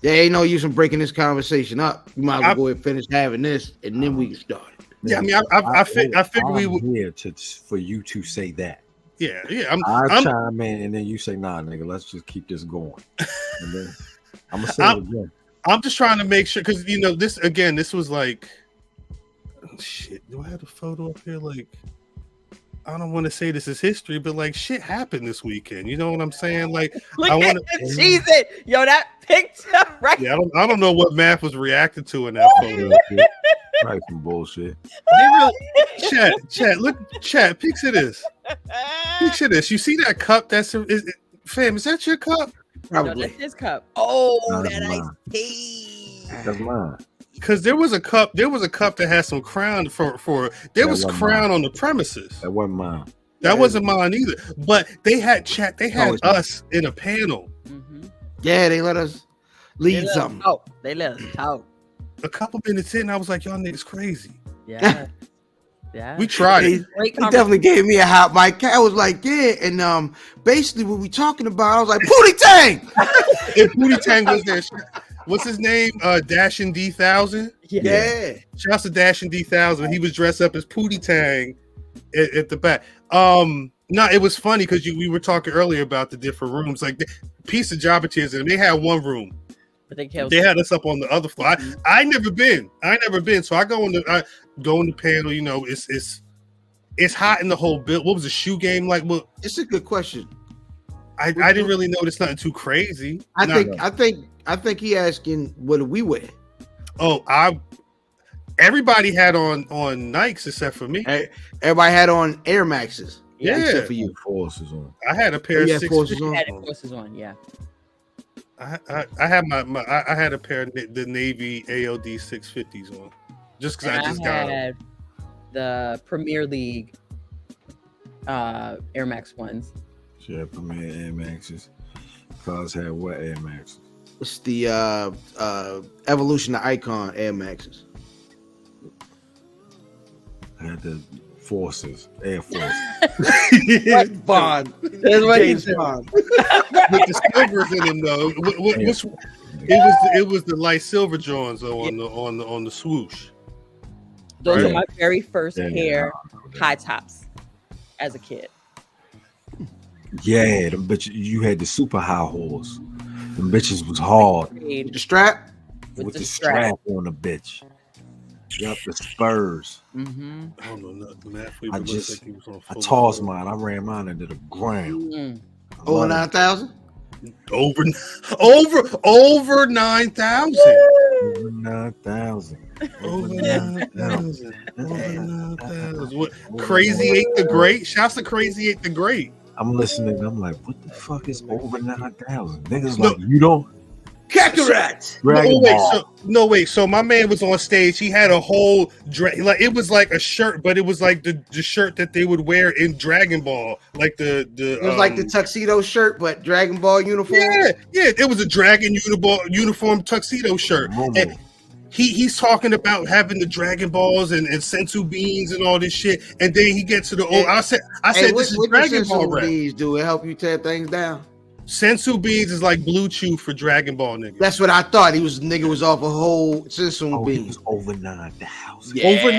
Speaker 3: There ain't no use in breaking this conversation up. You might as well go ahead and finish having this, and then we can start it.
Speaker 2: Yeah, I mean, I figure we would
Speaker 4: here for you to say that.
Speaker 2: Yeah.
Speaker 4: I'll chime in, and then you say, "Nah, nigga, let's just keep this going." And then I'm gonna say it again.
Speaker 2: I'm just trying to make sure because this was like, shit. Do I have the photo up here? Like, I don't want to say this is history, but like shit happened this weekend. You know what I'm saying? Like,
Speaker 1: I want to cheese it. Yo, that picture right.
Speaker 2: Yeah, I don't know what Math was reacting to in that photo.
Speaker 4: Probably some bullshit.
Speaker 2: Chat. Picture this. Picture this. You see that cup? Fam, is that your cup?
Speaker 3: Probably.
Speaker 1: No, that's his cup. Oh, that iced tea.
Speaker 4: That's mine.
Speaker 2: Because there was a cup that had some crown there was crown on the premises.
Speaker 4: That wasn't mine.
Speaker 2: That wasn't mine either. But they had us in a panel.
Speaker 1: Mm-hmm.
Speaker 3: Yeah, they let us lead something.
Speaker 1: They let us talk.
Speaker 2: A couple minutes in, I was like, y'all niggas crazy.
Speaker 1: Yeah. Yeah.
Speaker 2: We tried it.
Speaker 3: He definitely gave me a hot mic. I was like, yeah, and basically what we talking about, I was like, Pootie Tang.
Speaker 2: If Pootie Tang was there, what's his name? Dashin' D1000.
Speaker 3: Yeah.
Speaker 2: Shouts to Dashin' D1000. He was dressed up as Pootie Tang at the back. No, it was funny because we were talking earlier about the different rooms. Like the piece of Jabba Tears, and they had one room.
Speaker 1: But they
Speaker 2: had us up on the other floor. I never been. So I go in the panel. You know, it's hot in the whole build. What was the shoe game like? Well,
Speaker 3: it's a good question.
Speaker 2: I didn't really notice nothing too crazy.
Speaker 3: I think he asking what do we wear?
Speaker 2: Oh, everybody had on Nikes except for me.
Speaker 3: Everybody had on Air Maxes.
Speaker 2: Yeah,
Speaker 3: except for you.
Speaker 4: Forces on.
Speaker 2: I had a pair of 650s
Speaker 1: on. I had forces on. Yeah.
Speaker 2: I had I had a pair of the Navy AOD 650s on, just because I just got them.
Speaker 1: The Premier League Air Max ones.
Speaker 4: Yeah, Premier Air Maxes. Cause had what Air Maxes?
Speaker 3: It's the Evolution to Icon Air Maxes.
Speaker 4: I had the Forces, Air Force.
Speaker 3: Bond.
Speaker 1: That's what he said.
Speaker 2: With the silvers in them though. It was the light silver Johns on the swoosh.
Speaker 1: Those are my very first pair high tops as a kid.
Speaker 4: Yeah, them bitches, you had the super high horse. Them bitches was hard.
Speaker 3: With the strap?
Speaker 4: With the strap on the bitch. Yup, the Spurs.
Speaker 1: Mm-hmm.
Speaker 2: I don't know nothing.
Speaker 4: I tossed mine. I ran mine into the ground.
Speaker 1: Mm-hmm.
Speaker 3: Over 9,000?
Speaker 2: Over 9,000.
Speaker 4: Over 9,000.
Speaker 2: Over 9,000. Over 9,000. What? Crazy 8 the Great. Shouts to Crazy 8 the Great.
Speaker 4: I'm listening. I'm like, what the fuck is over 9,000? Niggas like, you don't.
Speaker 3: Kakarot.
Speaker 2: No, wait. So my man was on stage. He had a whole it was like a shirt, but it was like the shirt that they would wear in Dragon Ball, like it
Speaker 3: was like the tuxedo shirt, but Dragon Ball uniform.
Speaker 2: Yeah. It was a Dragon uniform tuxedo shirt. And he's talking about having the Dragon Balls and sensu beans and all this shit, and then he gets to the I said this is Dragon Ball rap.
Speaker 3: Do it help you tear things down?
Speaker 2: Sensu beans is like blue chew for Dragon Ball nigga.
Speaker 3: That's what I thought. Nigga was off a whole sensu beans.
Speaker 4: Over 9,000.
Speaker 3: Yeah.
Speaker 2: Over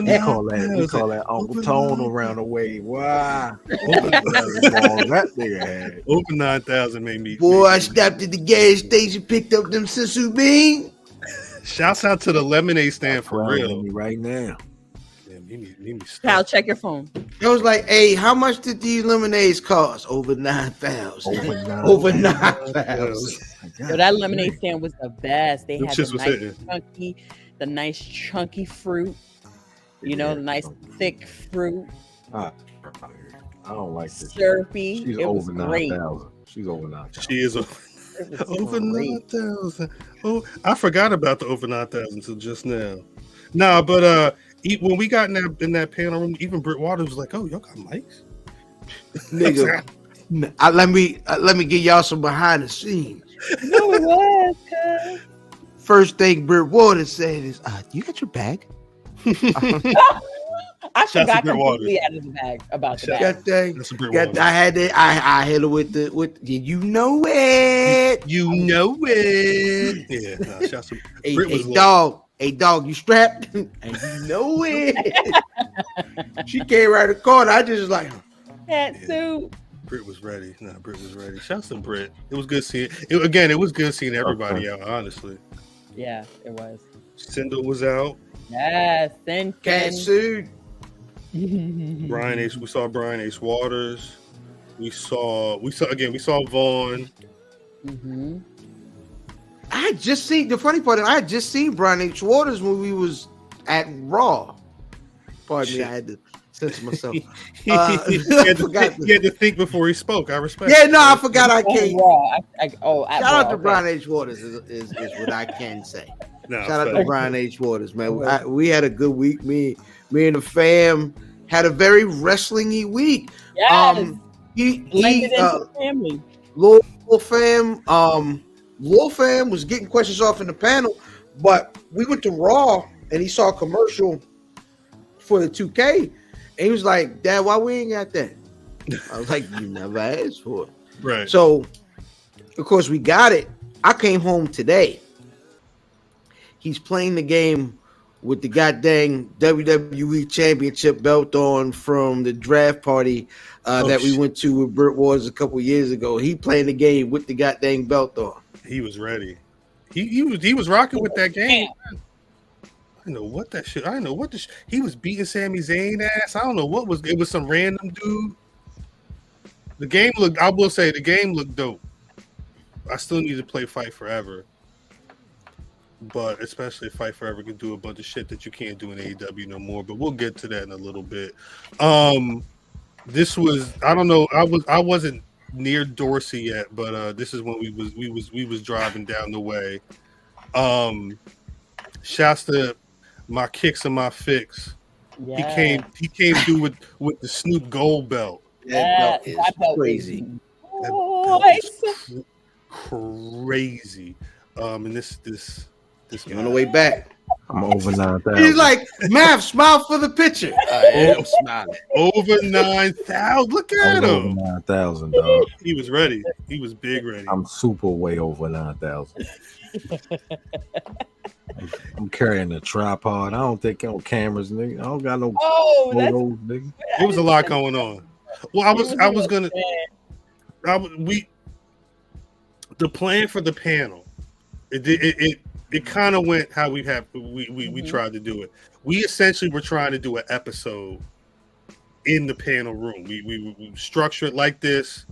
Speaker 2: 9,000.
Speaker 4: We call that Uncle Tone around the way. Wow. That nigga had.
Speaker 2: Over 9,000 made me.
Speaker 3: Boy, I stopped at the gas station, picked up them sensu beans.
Speaker 2: Shouts out to the lemonade stand for real.
Speaker 4: Me right now.
Speaker 1: Pal, check your phone.
Speaker 3: It was like, hey, how much did these lemonades cost? Over 9,000. Over 9,000.
Speaker 1: So that lemonade stand was the best. They had the nice chunky fruit. You know, the nice thick fruit.
Speaker 4: I don't like this.
Speaker 1: Syrupy.
Speaker 4: She's over 9,000. She's over 9,000.
Speaker 2: She is over 9,000. Oh, I forgot about the over 9,000 until just now. Nah, but when we got in that panel room, even Britt Waters was like, "Oh, y'all got mics,
Speaker 3: nigga." Let me give y'all some behind the scenes.
Speaker 1: No, it was, cuz.
Speaker 3: First thing Britt Waters said is, "You got your bag?"
Speaker 1: I forgot completely out of the bag about the bag.
Speaker 3: I hit her with you know it.
Speaker 2: You know it. Yeah. Hey,
Speaker 3: dog, you strapped? And you know it. She came right the corner. I just was like,
Speaker 1: that suit.
Speaker 2: Britt was ready. Britt was ready. Shouts to Britt. It was good seeing it was good seeing everybody out, honestly.
Speaker 1: Yeah, it was.
Speaker 2: Sindel was out.
Speaker 1: Yes, then
Speaker 3: cat suit.
Speaker 2: Brian Ace. We saw Brian Ace Waters. We saw Vaughn.
Speaker 1: Mm-hmm.
Speaker 3: I had just seen the funny part. I had just seen Brian H. Waters when we was at Raw. Pardon me, I had to censor myself.
Speaker 2: He had to think before he spoke. I respect.
Speaker 3: Yeah, no, I forgot. I can't.
Speaker 1: Shout
Speaker 3: out to Brian H. Waters is what I can say.
Speaker 2: No,
Speaker 3: shout out to Brian H. Waters, man. We had a good week. Me and the fam had a very wrestling-y week.
Speaker 1: Yes. Family.
Speaker 3: Lil Fam was getting questions off in the panel, but we went to Raw and he saw a commercial for the 2K and he was like, "Dad, why we ain't got that?" I was like, "You never asked for it."
Speaker 2: Right.
Speaker 3: So, of course, we got it. I came home today. He's playing the game with the goddamn WWE Championship belt on from the draft party that we went to with Britt Waters a couple years ago. He playing the game with the goddamn belt on.
Speaker 2: He was ready. He was rocking with that game. I don't know what that shit. I don't know what this. He was beating Sami Zayn ass. I don't know what was. It was some random dude. The game looked. I will say the game looked dope. I still need to play Fight Forever, but especially Fight Forever can do a bunch of shit that you can't do in AEW no more. But we'll get to that in a little bit. This was. I don't know. I wasn't near Dorsey yet, but this is when we was driving down the way. Shouts to my kicks and my fix. Yeah. He came through with the Snoop Gold belt.
Speaker 3: That belt is crazy.
Speaker 2: That belt is crazy. And this
Speaker 3: on the way back.
Speaker 4: I'm over 9,000.
Speaker 3: He's like, Mav, smile for the picture. I am smiling.
Speaker 2: Over 9,000. Look at him.
Speaker 4: Over 9,000, dog.
Speaker 2: He was ready. He was big ready.
Speaker 4: I'm super way over 9,000. I'm carrying a tripod. I don't think on cameras, nigga. I don't got no photos, nigga.
Speaker 2: There was a lot going on. Well, the plan for the panel, it kind of went how we tried to do it. We essentially were trying to do an episode in the panel room. We structured like this,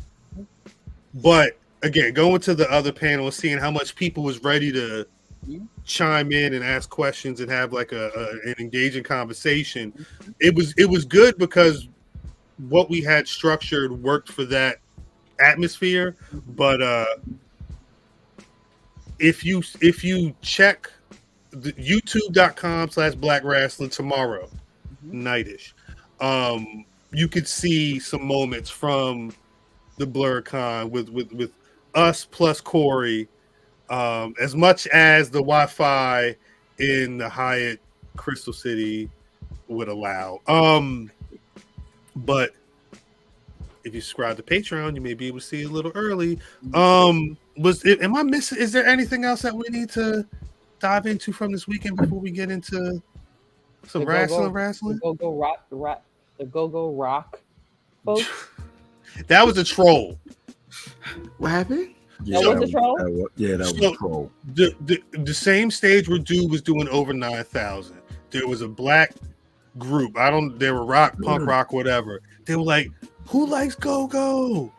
Speaker 2: but again, going to the other panel and seeing how much people was ready to chime in and ask questions and have like an engaging conversation. It was good because what we had structured worked for that atmosphere, but if you check the youtube.com/Black Rasslin tomorrow nightish, you could see some moments from the BlerDCon with us plus Corey, as much as the Wi-Fi in the Hyatt Crystal City would allow. But if you subscribe to Patreon, you may be able to see it a little early. Am I missing? Is there anything else that we need to dive into from this weekend before we get into some wrestling?
Speaker 1: The Go-Go Rock, folks.
Speaker 2: That was a troll.
Speaker 3: What happened?
Speaker 1: Yeah, that was a troll.
Speaker 4: That was a troll.
Speaker 2: The same stage where dude was doing over 9,000. There was a black group. They were rock, punk rock, whatever. They were like, who likes go-go?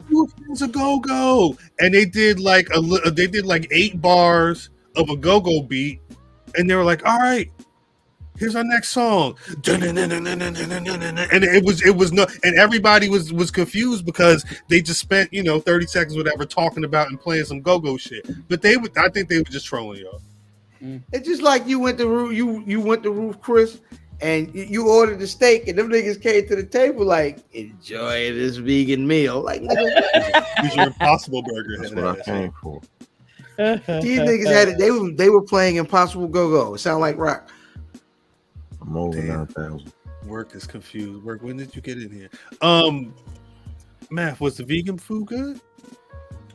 Speaker 2: Who fans a go-go? And they did like 8 bars of a go-go beat, and they were like, all right, here's our next song. And it was no, and everybody was confused because they just spent 30 seconds whatever talking about and playing some go-go shit. But I think they were just trolling y'all.
Speaker 3: It's just like you went to Roof, Chris, and you ordered the steak, and them niggas came to the table like, enjoy this vegan meal. Like,
Speaker 2: Use your Impossible Burger.
Speaker 4: That's what I came for.
Speaker 3: These niggas had it. They were playing Impossible Go-Go. It sounded like rock.
Speaker 4: I'm over 9,000.
Speaker 2: Work is confused. Work. When did you get in here? Math, was the vegan food good?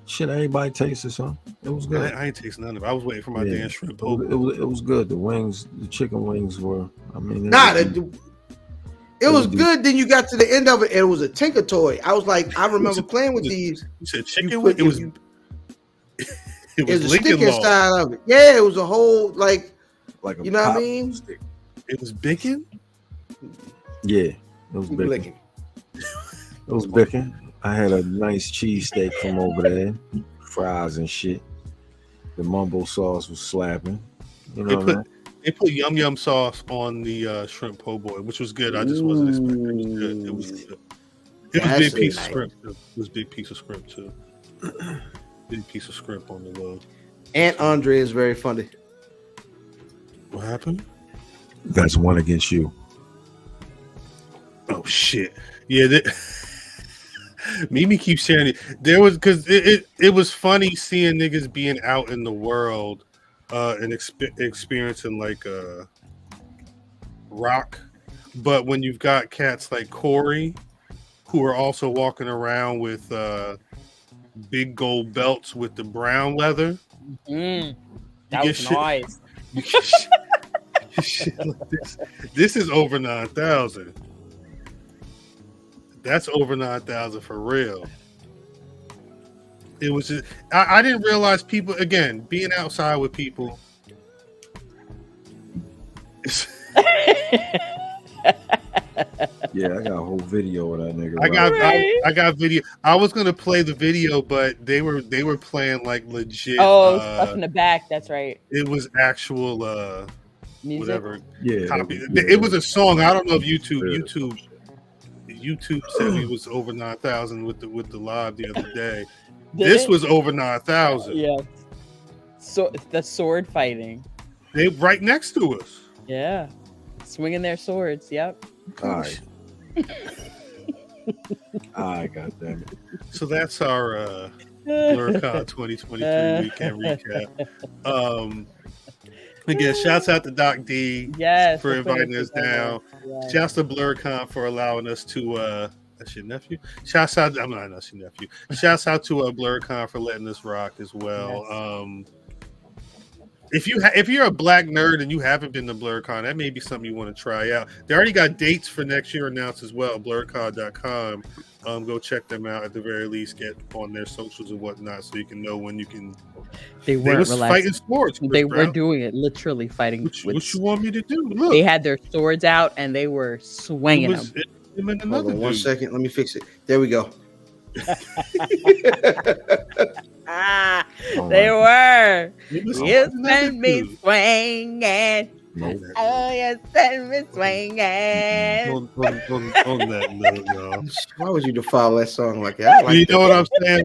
Speaker 4: Shit, everybody tasted something. It was good.
Speaker 2: I ain't tasting none of it. I was waiting for my damn shrimp.
Speaker 4: It was good. The wings, the chicken wings were. I mean,
Speaker 3: it was good. Then you got to the end of it, and it was a Tinker toy. I was like, I remember playing with these.
Speaker 2: You said chicken wing? It was
Speaker 3: a stick inside of it. Yeah, it was a whole like
Speaker 4: a
Speaker 3: you know what I mean?
Speaker 4: Stick.
Speaker 2: It was bacon.
Speaker 4: Yeah, it was bacon. It was bacon. I had a nice cheesesteak from over there, fries and shit. The mumbo sauce was slapping. You know
Speaker 2: they put yum yum sauce on the shrimp po' boy, which was good. I just wasn't expecting it was good. It was good. It was a big piece of shrimp too. It was a big piece of shrimp too. Big piece of shrimp on the load.
Speaker 3: Aunt Andre is very funny.
Speaker 2: What happened?
Speaker 4: That's one against you.
Speaker 2: Oh shit! Yeah, Mimi keeps sharing it. There was because it was funny seeing niggas being out in the world and experiencing like rock, but when you've got cats like Corey who are also walking around with big gold belts with the brown leather,
Speaker 1: that was nice.
Speaker 2: Shit like this is over 9,000. That's over 9,000 for real. It was just I didn't realize people, again, being outside with people.
Speaker 4: Yeah, I got a whole video of that nigga.
Speaker 2: I got video. I was gonna play the video, but they were playing like legit.
Speaker 1: Stuff in the back. That's right.
Speaker 2: It was actual
Speaker 1: music?
Speaker 2: Whatever.
Speaker 4: Yeah,
Speaker 2: copy. It was a song. I don't know if YouTube said it was over 9,000 with the live the other day. This was over 9,000.
Speaker 1: Yeah. So the sword fighting.
Speaker 2: They right next to us.
Speaker 1: Yeah. Swinging their swords. Yep.
Speaker 4: All right. God damn it.
Speaker 2: So that's our BlerDCon 2023 weekend recap. Again, shouts out to Doc D for inviting us down. Yes. Shouts to BlerDCon for allowing us to that's your nephew. Shouts out to BlerDCon for letting us rock as well. Yes. If you're a black nerd and you haven't been to BlerDCon, that may be something you want to try out. They already got dates for next year announced as well. BlerDCon.com. Go check them out at the very least. Get on their socials and whatnot so you can know when you can.
Speaker 1: They weren't
Speaker 2: fighting sports.
Speaker 1: They were doing it, literally fighting.
Speaker 2: What you want me to do? Look,
Speaker 1: they had their swords out and they were swinging them.
Speaker 3: Hold on 1 second. Let me fix it. There we go.
Speaker 1: They were. You sent me swinging. Oh, you sent me swinging.
Speaker 2: On that note, y'all.
Speaker 3: Why would you defile that song like that?
Speaker 2: You know what I'm saying?